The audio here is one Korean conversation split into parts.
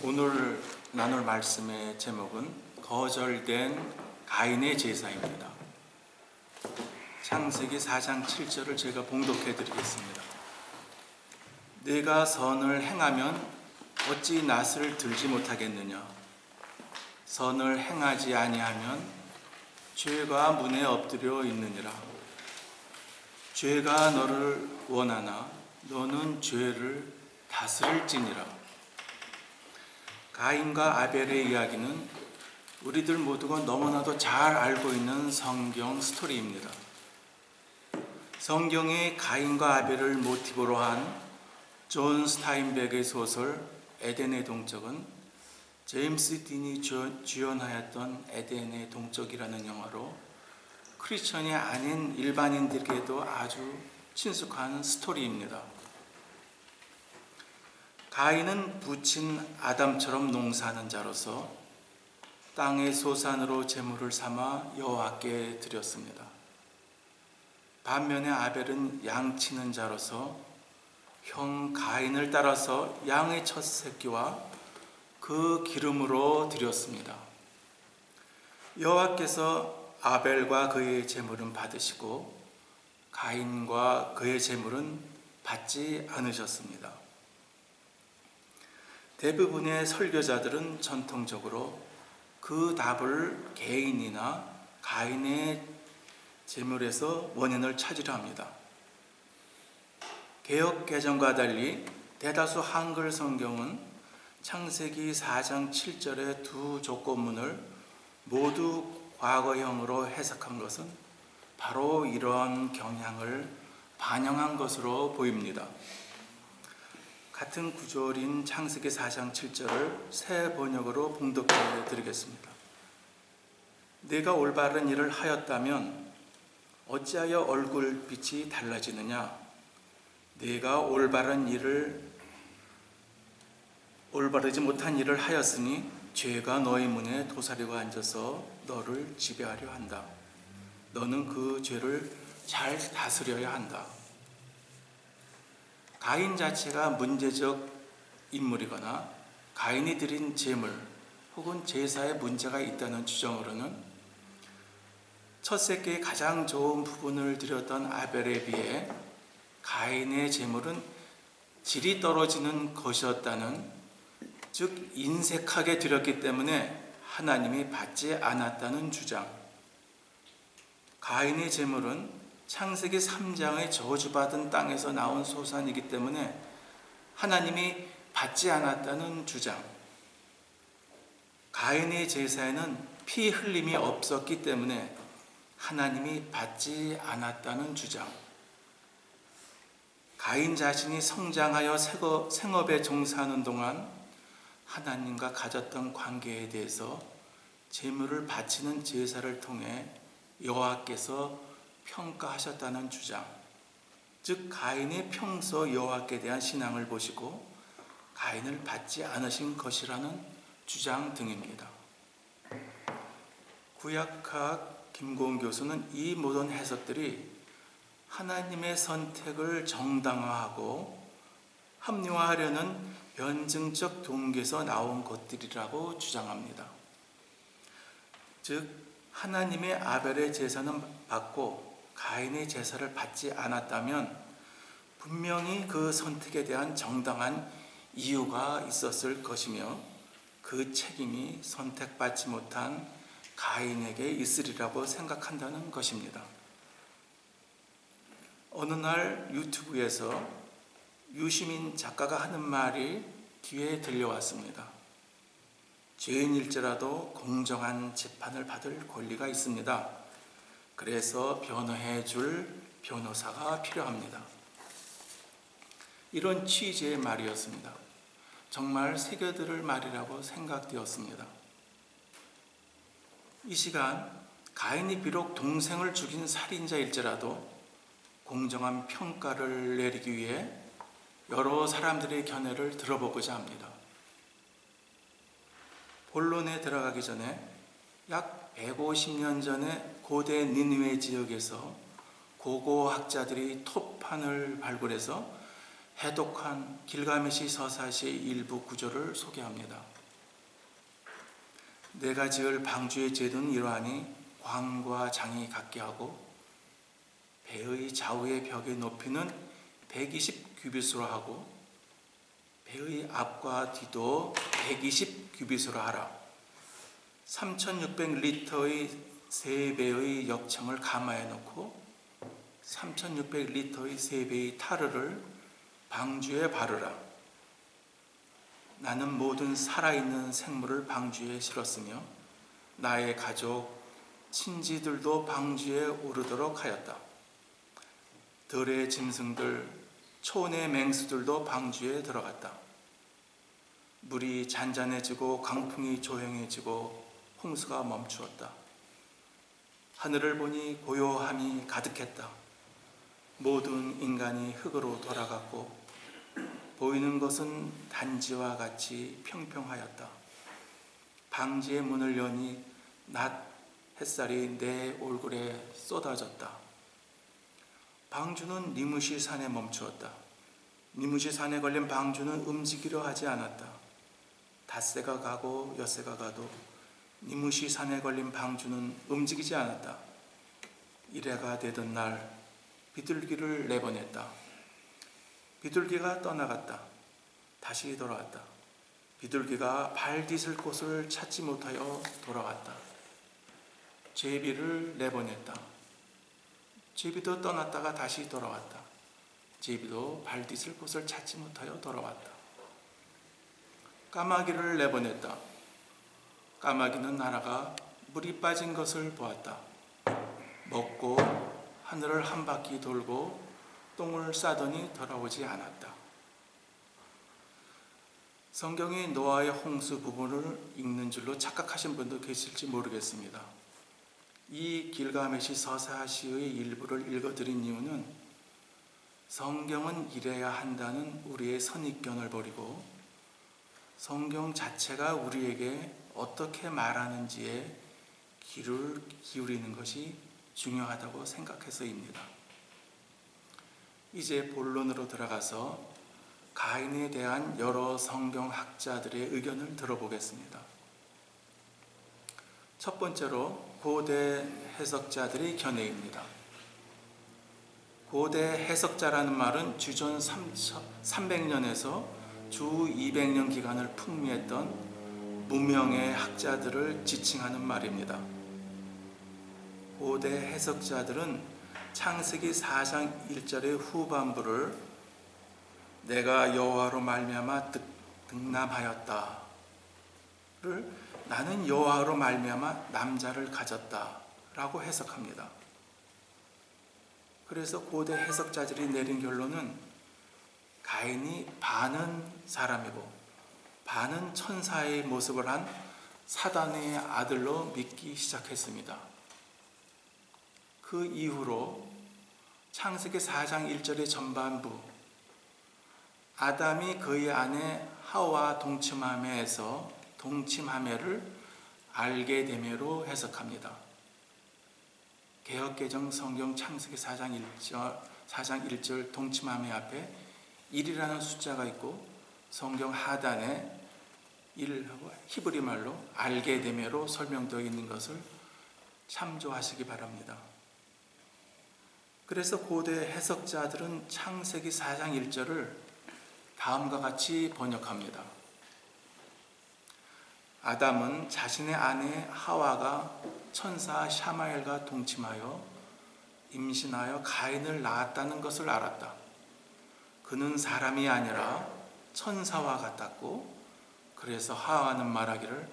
오늘 나눌 말씀의 제목은 거절된 가인의 제사입니다. 창세기 4장 7절을 제가 봉독해 드리겠습니다. 내가 선을 행하면 어찌 낫을 들지 못하겠느냐? 선을 행하지 아니하면 죄가 문에 엎드려 있느니라. 죄가 너를 원하나 너는 죄를 다스릴지니라. 가인과 아벨의 이야기는 우리들 모두가 너무나도 잘 알고 있는 성경 스토리입니다. 성경의 가인과 아벨을 모티브로 한 존 스타인백의 소설 에덴의 동쪽은 제임스 딘이 주연하였던 에덴의 동쪽이라는 영화로 크리스천이 아닌 일반인들에게도 아주 친숙한 스토리입니다. 가인은 부친 아담처럼 농사하는 자로서 땅의 소산으로 제물을 삼아 여호와께 드렸습니다. 반면에 아벨은 양치는 자로서 형 가인을 따라서 양의 첫 새끼와 그 기름으로 드렸습니다. 여호와께서 아벨과 그의 제물은 받으시고 가인과 그의 제물은 받지 않으셨습니다. 대부분의 설교자들은 전통적으로 그 답을 개인이나 가인의 제물에서 원인을 찾으려 합니다. 개역 개정과 달리 대다수 한글 성경은 창세기 4장 7절의 두 조건문을 모두 과거형으로 해석한 것은 바로 이런 경향을 반영한 것으로 보입니다. 같은 구절인 창세기 4장 7절을 새 번역으로 봉독해 드리겠습니다. 내가 올바른 일을 하였다면 어찌하여 얼굴빛이 달라지느냐? 내가 올바르지 못한 일을 하였으니 죄가 너희 문에 도사리고 앉아서 너를 지배하려 한다. 너는 그 죄를 잘 다스려야 한다. 가인 자체가 문제적 인물이거나 가인이 드린 제물 혹은 제사에 문제가 있다는 주장으로는 첫 새끼의 가장 좋은 부분을 드렸던 아벨에 비해 가인의 제물은 질이 떨어지는 것이었다는, 즉 인색하게 드렸기 때문에 하나님이 받지 않았다는 주장. 가인의 제물은 창세기 3장의 저주받은 땅에서 나온 소산이기 때문에 하나님이 받지 않았다는 주장. 가인의 제사에는 피 흘림이 없었기 때문에 하나님이 받지 않았다는 주장. 가인 자신이 성장하여 생업에 종사하는 동안 하나님과 가졌던 관계에 대해서 제물을 바치는 제사를 통해 여호와께서 평가하셨다는 주장, 즉 가인의 평소 여호와께 대한 신앙을 보시고 가인을 받지 않으신 것이라는 주장 등입니다. 구약학 김고은 교수는 이 모든 해석들이 하나님의 선택을 정당화하고 합리화하려는 변증적 동기에서 나온 것들이라고 주장합니다. 즉 하나님의 아벨의 제사는 받고 가인의 제사를 받지 않았다면 분명히 그 선택에 대한 정당한 이유가 있었을 것이며 그 책임이 선택받지 못한 가인에게 있으리라고 생각한다는 것입니다. 어느 날 유튜브에서 유시민 작가가 하는 말이 귀에 들려왔습니다. 죄인일지라도 공정한 재판을 받을 권리가 있습니다. 그래서 변호해 줄 변호사가 필요합니다. 이런 취지의 말이었습니다. 정말 새겨들을 말이라고 생각되었습니다. 이 시간 가인이 비록 동생을 죽인 살인자일지라도 공정한 평가를 내리기 위해 여러 사람들의 견해를 들어보고자 합니다. 본론에 들어가기 전에 약 150년 전에 고대 니느웨 지역에서 고고학자들이 톱판을 발굴해서 해독한 길가메시 서사시의 일부 구조를 소개합니다. 내가 지을 방주의 제도는 이러하니 광과 장이 같게 하고 배의 좌우의 벽의 높이는 120 규빗으로 하고 배의 앞과 뒤도 120 규빗으로 하라. 3600리터의 세 배의 역청을 가마에 넣고 3600리터의 세 배의 타르를 방주에 바르라. 나는 모든 살아있는 생물을 방주에 실었으며 나의 가족, 친지들도 방주에 오르도록 하였다. 들의 짐승들, 촌의 맹수들도 방주에 들어갔다. 물이 잔잔해지고 강풍이 조용해지고 홍수가 멈추었다. 하늘을 보니 고요함이 가득했다. 모든 인간이 흙으로 돌아갔고 보이는 것은 단지와 같이 평평하였다. 방주의 문을 여니 낮 햇살이 내 얼굴에 쏟아졌다. 방주는 니무시 산에 멈추었다. 니무시 산에 걸린 방주는 움직이려 하지 않았다. 닷새가 가고 엿새가 가도 니무시 산에 걸린 방주는 움직이지 않았다. 이래가 되던 날 비둘기를 내보냈다. 비둘기가 떠나갔다. 다시 돌아왔다. 비둘기가 발 디딜 곳을 찾지 못하여 돌아왔다. 제비를 내보냈다. 제비도 떠났다가 다시 돌아왔다. 제비도 발 디딜 곳을 찾지 못하여 돌아왔다. 까마귀를 내보냈다. 까마귀는 날아가 물이 빠진 것을 보았다. 먹고 하늘을 한 바퀴 돌고 똥을 싸더니 돌아오지 않았다. 성경이 노아의 홍수 부분을 읽는 줄로 착각하신 분도 계실지 모르겠습니다. 이 길가메시 서사시의 일부를 읽어드린 이유는 성경은 이래야 한다는 우리의 선입견을 버리고 성경 자체가 우리에게 어떻게 말하는지에 귀를 기울이는 것이 중요하다고 생각해서입니다. 이제 본론으로 들어가서 가인에 대한 여러 성경학자들의 의견을 들어보겠습니다. 첫 번째로 고대 해석자들의 견해입니다. 고대 해석자라는 말은 주전 300년에서 주 200년 기간을 풍미했던 무명의 학자들을 지칭하는 말입니다. 고대 해석자들은 창세기 4장 1절의 후반부를 내가 여호와로 말미암아 득남하였다를 나는 여호와로 말미암아 남자를 가졌다라고 해석합니다. 그래서 고대 해석자들이 내린 결론은 가인이 반은 사람이고 반은 천사의 모습을 한 사단의 아들로 믿기 시작했습니다. 그 이후로 창세기 4장 1절의 전반부 아담이 그의 아내 하와 동침함에서 동침함에를 알게 됨으로 해석합니다. 개역개정 성경 창세기 4장 1절 동침함에 앞에 1이라는 숫자가 있고 성경 하단에 1하고 히브리 말로 알게 됨으로 설명되어 있는 것을 참조하시기 바랍니다. 그래서 고대 해석자들은 창세기 4장 1절을 다음과 같이 번역합니다. 아담은 자신의 아내 하와가 천사 샤마엘과 동침하여 임신하여 가인을 낳았다는 것을 알았다. 그는 사람이 아니라 천사와 같았고 그래서 하와는 말하기를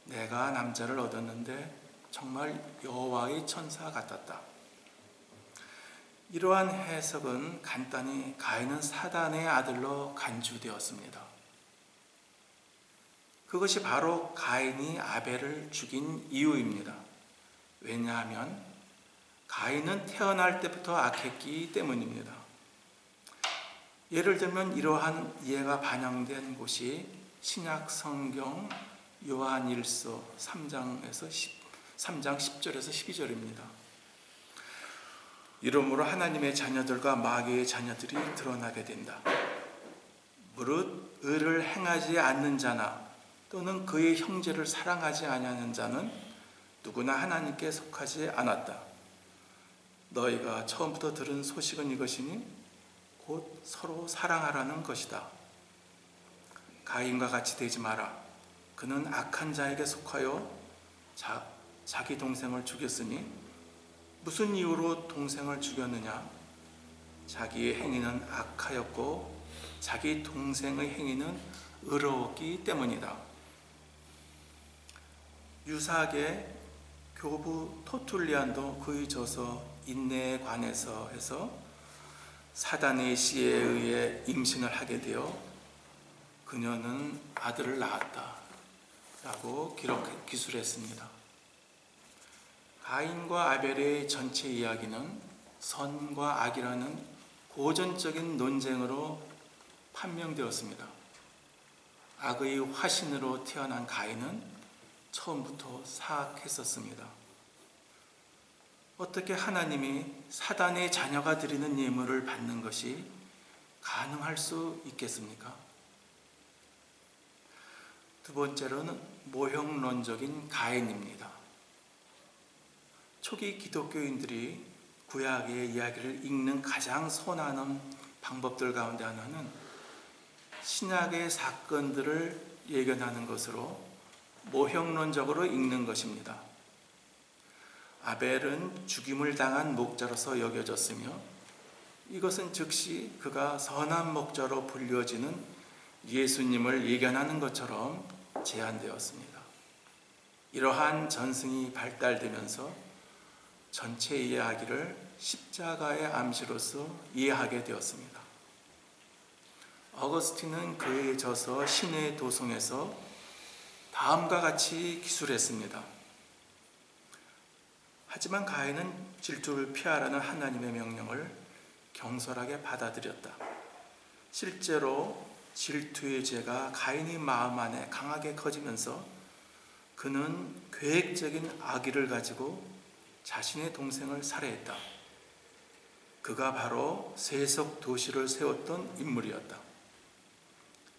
내가 남자를 얻었는데 정말 여호와의 천사 같았다. 이러한 해석은 간단히 가인은 사단의 아들로 간주되었습니다. 그것이 바로 가인이 아벨을 죽인 이유입니다. 왜냐하면 가인은 태어날 때부터 악했기 때문입니다. 예를 들면 이러한 이해가 반영된 곳이 신약 성경 요한일서 3장 10절에서 12절입니다. 이러므로 하나님의 자녀들과 마귀의 자녀들이 드러나게 된다. 무릇 의를 행하지 않는 자나 또는 그의 형제를 사랑하지 아니하는 자는 누구나 하나님께 속하지 않았다. 너희가 처음부터 들은 소식은 이것이니 곧 서로 사랑하라는 것이다. 가인과 같이 되지 마라. 그는 악한 자에게 속하여 자기 동생을 죽였으니 무슨 이유로 동생을 죽였느냐? 자기의 행위는 악하였고 자기 동생의 행위는 의로웠기 때문이다. 유사하게 교부 토툴리안도 그의 저서 인내에 관해서 해서 사단의 시에 의해 임신을 하게 되어 그녀는 아들을 낳았다 라고 기술했습니다. 가인과 아벨의 전체 이야기는 선과 악이라는 고전적인 논쟁으로 판명되었습니다. 악의 화신으로 태어난 가인은 처음부터 사악했었습니다. 어떻게 하나님이 사단의 자녀가 드리는 예물을 받는 것이 가능할 수 있겠습니까? 두 번째로는 모형론적인 가인입니다. 초기 기독교인들이 구약의 이야기를 읽는 가장 손하는 방법들 가운데 하나는 신약의 사건들을 예견하는 것으로 모형론적으로 읽는 것입니다. 아벨은 죽임을 당한 목자로서 여겨졌으며 이것은 즉시 그가 선한 목자로 불려지는 예수님을 예견하는 것처럼 제안되었습니다. 이러한 전승이 발달되면서 전체 이야기를 십자가의 암시로서 이해하게 되었습니다. 어거스틴은 그의 저서 신의 도성에서 다음과 같이 기술했습니다. 하지만 가인은 질투를 피하라는 하나님의 명령을 경솔하게 받아들였다. 실제로 질투의 죄가 가인의 마음 안에 강하게 커지면서 그는 계획적인 악의를 가지고 자신의 동생을 살해했다. 그가 바로 세속 도시를 세웠던 인물이었다.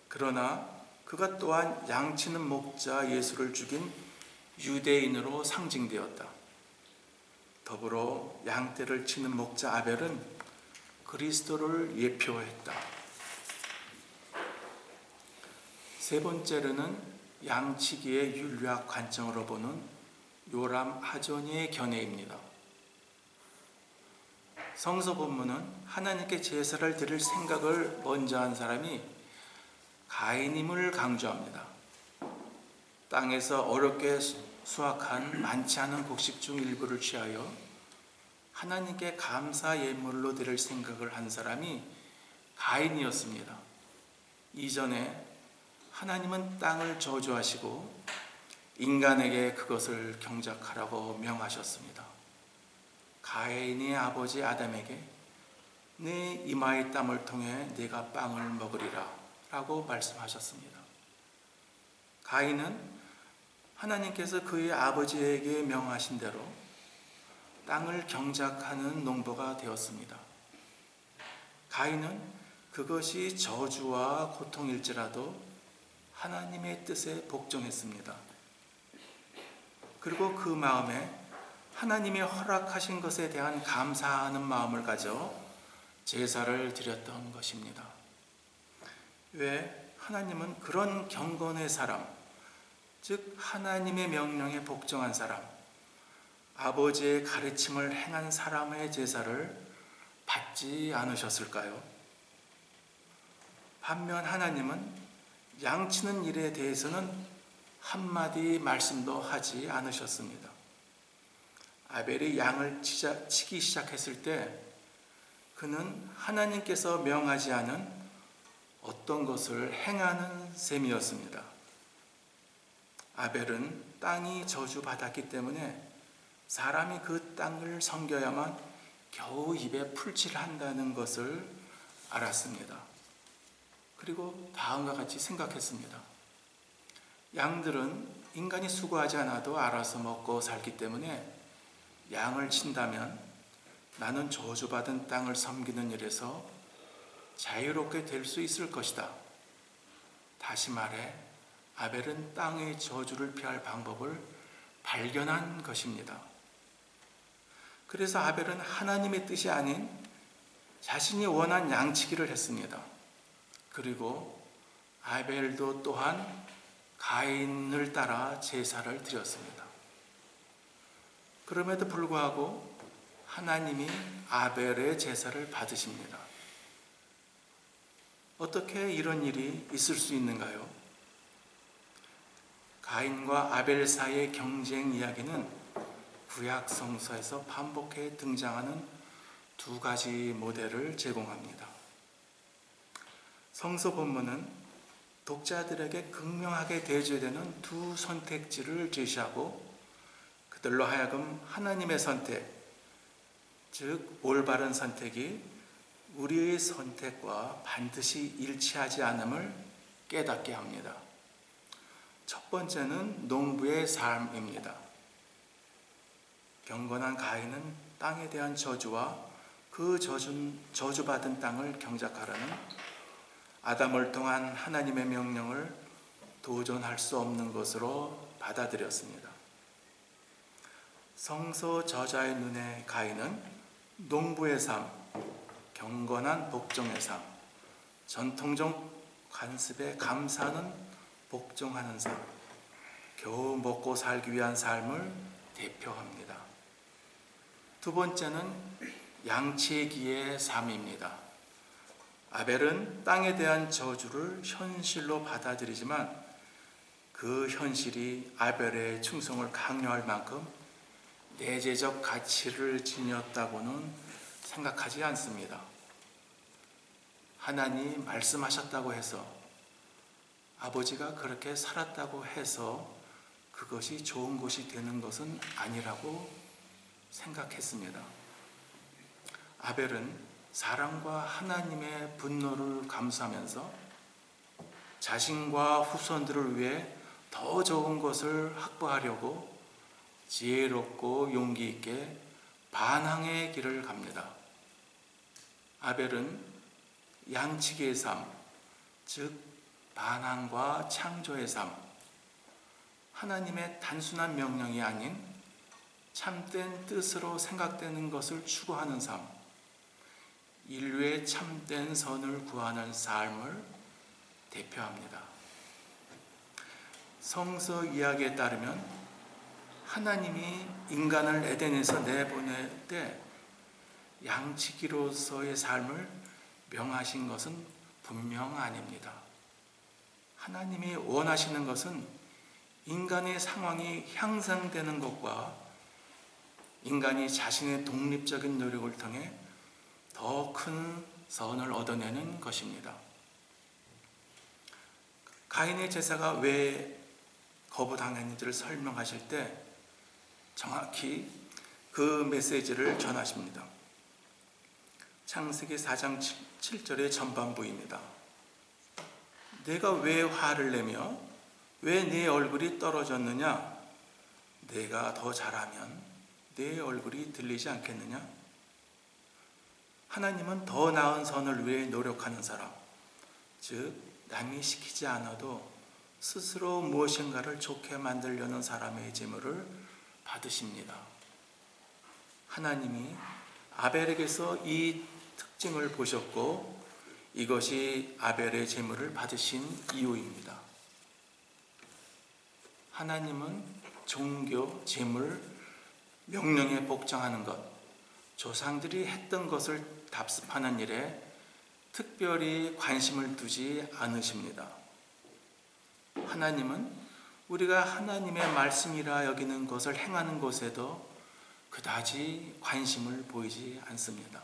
그러나 그가 또한 양치는 목자 예수를 죽인 유대인으로 상징되었다. 더불어 양떼를 치는 목자 아벨은 그리스도를 예표했다. 세 번째로는 양치기의 윤리학 관점으로 보는 요람 하조니의 견해입니다. 성서 본문은 하나님께 제사를 드릴 생각을 먼저 한 사람이 가인임을 강조합니다. 땅에서 어렵게 수확한 많지 않은 곡식 중 일부를 취하여 하나님께 감사 예물로 드릴 생각을 한 사람이 가인이었습니다. 이전에 하나님은 땅을 저주하시고 인간에게 그것을 경작하라고 명하셨습니다. 가인의 아버지 아담에게 내 이마의 땀을 통해 네가 빵을 먹으리라 라고 말씀하셨습니다. 가인은 하나님께서 그의 아버지에게 명하신 대로 땅을 경작하는 농부가 되었습니다. 가인은 그것이 저주와 고통일지라도 하나님의 뜻에 복종했습니다. 그리고 그 마음에 하나님이 허락하신 것에 대한 감사하는 마음을 가져 제사를 드렸던 것입니다. 왜 하나님은 그런 경건의 사람, 즉 하나님의 명령에 복종한 사람, 아버지의 가르침을 행한 사람의 제사를 받지 않으셨을까요? 반면 하나님은 양치는 일에 대해서는 한마디 말씀도 하지 않으셨습니다. 아벨이 양을 치기 시작했을 때 그는 하나님께서 명하지 않은 어떤 것을 행하는 셈이었습니다. 아벨은 땅이 저주받았기 때문에 사람이 그 땅을 섬겨야만 겨우 입에 풀칠을 한다는 것을 알았습니다. 그리고 다음과 같이 생각했습니다. 양들은 인간이 수고하지 않아도 알아서 먹고 살기 때문에 양을 친다면 나는 저주받은 땅을 섬기는 일에서 자유롭게 될 수 있을 것이다. 다시 말해 아벨은 땅의 저주를 피할 방법을 발견한 것입니다. 그래서 아벨은 하나님의 뜻이 아닌 자신이 원한 양치기를 했습니다. 그리고 아벨도 또한 가인을 따라 제사를 드렸습니다. 그럼에도 불구하고 하나님이 아벨의 제사를 받으십니다. 어떻게 이런 일이 있을 수 있는가요? 가인과 아벨 사이의 경쟁 이야기는 구약 성서에서 반복해 등장하는 두 가지 모델을 제공합니다. 성서 본문은 독자들에게 극명하게 대조되는 두 선택지를 제시하고 그들로 하여금 하나님의 선택, 즉 올바른 선택이 우리의 선택과 반드시 일치하지 않음을 깨닫게 합니다. 첫 번째는 농부의 삶입니다. 경건한 가인은 땅에 대한 저주와 그 저주받은 땅을 경작하라는 아담을 통한 하나님의 명령을 도전할 수 없는 것으로 받아들였습니다. 성서 저자의 눈에 가인은 농부의 삶, 경건한 복종의 삶, 전통적 관습에 감사하는 복종하는 삶, 겨우 먹고 살기 위한 삶을 대표합니다. 두 번째는 양치기의 삶입니다. 아벨은 땅에 대한 저주를 현실로 받아들이지만 그 현실이 아벨의 충성을 강요할 만큼 내재적 가치를 지녔다고는 생각하지 않습니다. 하나님 말씀하셨다고 해서, 아버지가 그렇게 살았다고 해서 그것이 좋은 것이 되는 것은 아니라고 생각했습니다. 아벨은 사랑과 하나님의 분노를 감수하면서 자신과 후손들을 위해 더 좋은 것을 확보하려고 지혜롭고 용기 있게 반항의 길을 갑니다. 아벨은 양치기의 삶, 즉 반항과 창조의 삶, 하나님의 단순한 명령이 아닌 참된 뜻으로 생각되는 것을 추구하는 삶, 인류의 참된 선을 구하는 삶을 대표합니다. 성서 이야기에 따르면 하나님이 인간을 에덴에서 내보낼 때 양치기로서의 삶을 명하신 것은 분명 아닙니다. 하나님이 원하시는 것은 인간의 상황이 향상되는 것과 인간이 자신의 독립적인 노력을 통해 더 큰 선을 얻어내는 것입니다. 가인의 제사가 왜 거부당했는지를 설명하실 때 정확히 그 메시지를 전하십니다. 창세기 4장 7절의 전반부입니다. 내가 왜 화를 내며 왜 네 얼굴이 떨어졌느냐? 내가 더 잘하면 네 얼굴이 들리지 않겠느냐? 하나님은 더 나은 선을 위해 노력하는 사람, 즉 남이 시키지 않아도 스스로 무엇인가를 좋게 만들려는 사람의 재물을 받으십니다. 하나님이 아벨에게서 이 특징을 보셨고 이것이 아벨의 재물을 받으신 이유입니다. 하나님은 종교, 재물, 명령에 복종하는 것, 조상들이 했던 것을 답습하는 일에 특별히 관심을 두지 않으십니다. 하나님은 우리가 하나님의 말씀이라 여기는 것을 행하는 것에도 그다지 관심을 보이지 않습니다.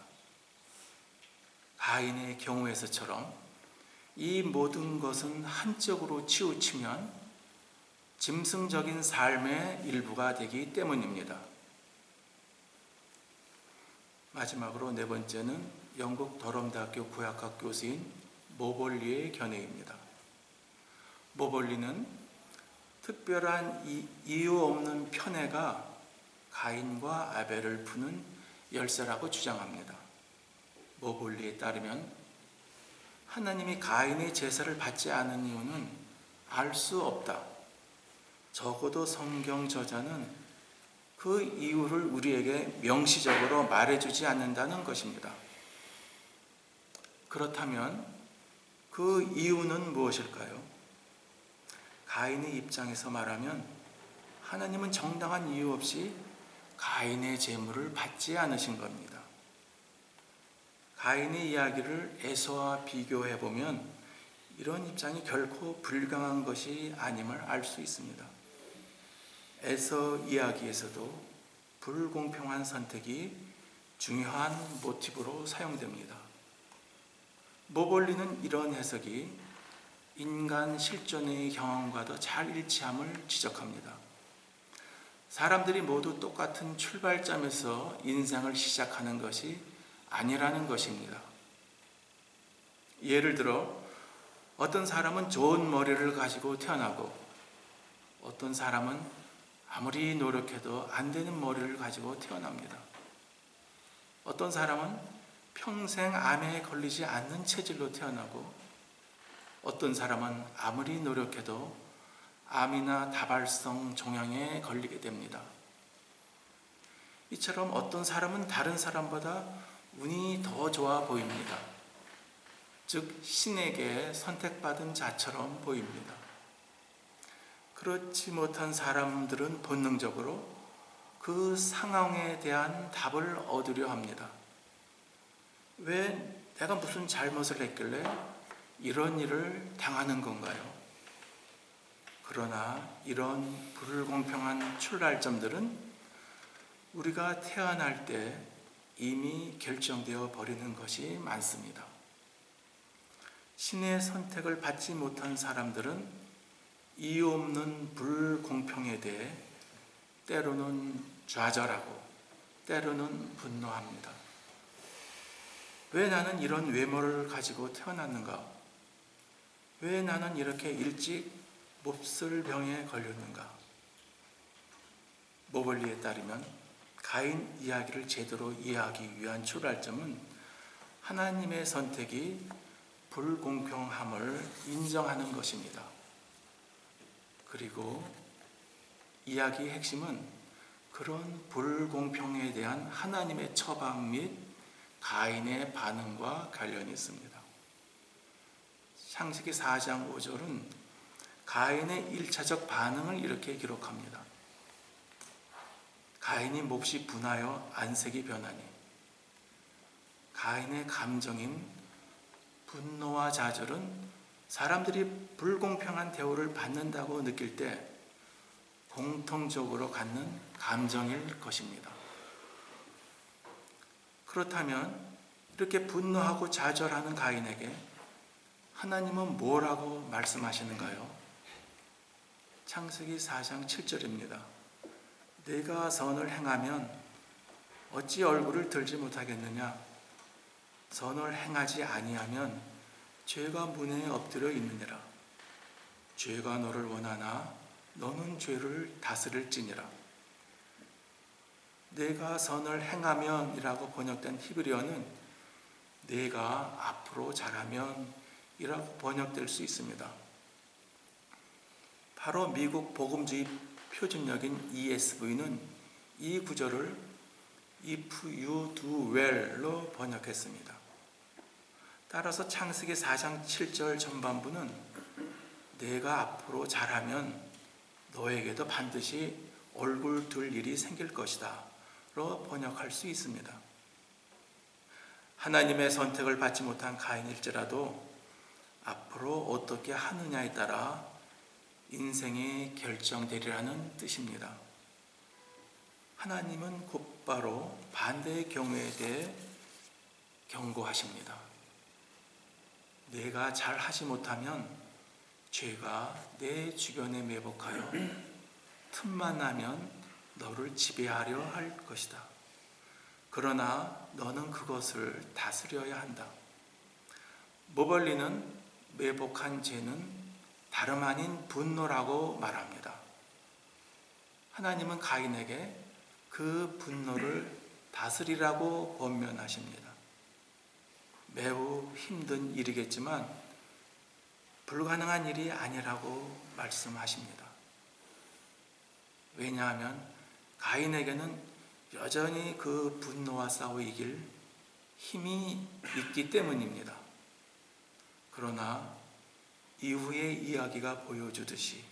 가인의 경우에서처럼 이 모든 것은 한쪽으로 치우치면 짐승적인 삶의 일부가 되기 때문입니다. 마지막으로 네 번째는 영국 더럼대학교 구약학 교수인 모볼리의 견해입니다. 모볼리는 특별한 이유 없는 편애가 가인과 아벨을 푸는 열쇠라고 주장합니다. 모볼리에 따르면 하나님이 가인의 제사를 받지 않은 이유는 알 수 없다. 적어도 성경 저자는 그 이유를 우리에게 명시적으로 말해주지 않는다는 것입니다. 그렇다면 그 이유는 무엇일까요? 가인의 입장에서 말하면 하나님은 정당한 이유 없이 가인의 재물을 받지 않으신 겁니다. 가인의 이야기를 에서와 비교해 보면 이런 입장이 결코 불강한 것이 아님을 알 수 있습니다. 에서 이야기에서도 불공평한 선택이 중요한 모티브로 사용됩니다. 모볼리는 이런 해석이 인간 실존의 경험과도 잘 일치함을 지적합니다. 사람들이 모두 똑같은 출발점에서 인생을 시작하는 것이 아니라는 것입니다. 예를 들어 어떤 사람은 좋은 머리를 가지고 태어나고 어떤 사람은 아무리 노력해도 안 되는 머리를 가지고 태어납니다. 어떤 사람은 평생 암에 걸리지 않는 체질로 태어나고 어떤 사람은 아무리 노력해도 암이나 다발성 종양에 걸리게 됩니다. 이처럼 어떤 사람은 다른 사람보다 운이 더 좋아 보입니다. 즉 신에게 선택받은 자처럼 보입니다. 그렇지 못한 사람들은 본능적으로 그 상황에 대한 답을 얻으려 합니다. 왜 내가 무슨 잘못을 했길래 이런 일을 당하는 건가요? 그러나 이런 불공평한 출발점들은 우리가 태어날 때 이미 결정되어 버리는 것이 많습니다. 신의 선택을 받지 못한 사람들은 이유 없는 불공평에 대해 때로는 좌절하고 때로는 분노합니다. 왜 나는 이런 외모를 가지고 태어났는가? 왜 나는 이렇게 일찍 몹쓸 병에 걸렸는가? 모볼리에 따르면 가인 이야기를 제대로 이해하기 위한 출발점은 하나님의 선택이 불공평함을 인정하는 것입니다. 그리고 이야기의 핵심은 그런 불공평에 대한 하나님의 처방 및 가인의 반응과 관련이 있습니다. 창세기 4장 5절은 가인의 1차적 반응을 이렇게 기록합니다. 가인이 몹시 분하여 안색이 변하니. 가인의 감정인 분노와 좌절은 사람들이 불공평한 대우를 받는다고 느낄 때 공통적으로 갖는 감정일 것입니다. 그렇다면 이렇게 분노하고 좌절하는 가인에게 하나님은 뭐라고 말씀하시는가요? 창세기 4장 7절입니다. 내가 선을 행하면 어찌 얼굴을 들지 못하겠느냐? 선을 행하지 아니하면 죄가 문에 엎드려 있느니라. 죄가 너를 원하나 너는 죄를 다스릴지니라. 내가 선을 행하면 이라고 번역된 히브리어는 내가 앞으로 잘하면 이라고 번역될 수 있습니다. 바로 미국 복음주의 표준역인 ESV는 이 구절을 If you do well로 번역했습니다. 따라서 창세기 4장 7절 전반부는 내가 앞으로 잘하면 너에게도 반드시 얼굴 둘 일이 생길 것이다 로 번역할 수 있습니다. 하나님의 선택을 받지 못한 가인일지라도 앞으로 어떻게 하느냐에 따라 인생이 결정되리라는 뜻입니다. 하나님은 곧바로 반대의 경우에 대해 경고하십니다. 내가 잘 하지 못하면 죄가 내 주변에 매복하여 틈만 나면 너를 지배하려 할 것이다. 그러나 너는 그것을 다스려야 한다. 모볼리는 매복한 죄는 다름 아닌 분노라고 말합니다. 하나님은 가인에게 그 분노를 다스리라고 권면하십니다. 매우 힘든 일이겠지만 불가능한 일이 아니라고 말씀하십니다. 왜냐하면 가인에게는 여전히 그 분노와 싸워 이길 힘이 있기 때문입니다. 그러나 이후의 이야기가 보여주듯이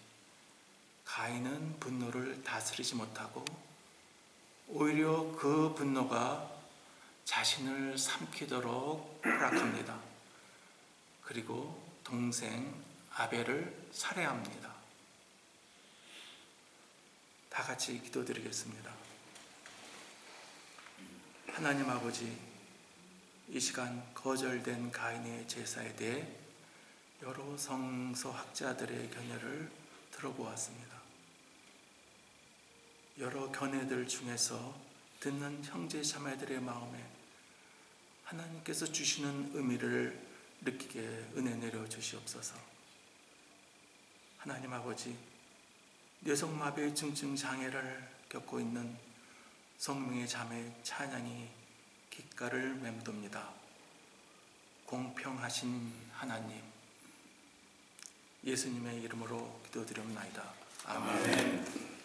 가인은 분노를 다스리지 못하고 오히려 그 분노가 자신을 삼키도록 허락합니다. 그리고 동생 아벨을 살해합니다. 다 같이 기도드리겠습니다. 하나님 아버지, 이 시간 거절된 가인의 제사에 대해 여러 성서학자들의 견해를 들어보았습니다. 여러 견해들 중에서 듣는 형제 자매들의 마음에 하나님께서 주시는 의미를 느끼게 은혜 내려 주시옵소서. 하나님 아버지, 뇌성마비 중증 장애를 겪고 있는 성명의 자매 찬양이 귓가를 맴돕니다. 공평하신 하나님, 예수님의 이름으로 기도드립니다. 아멘.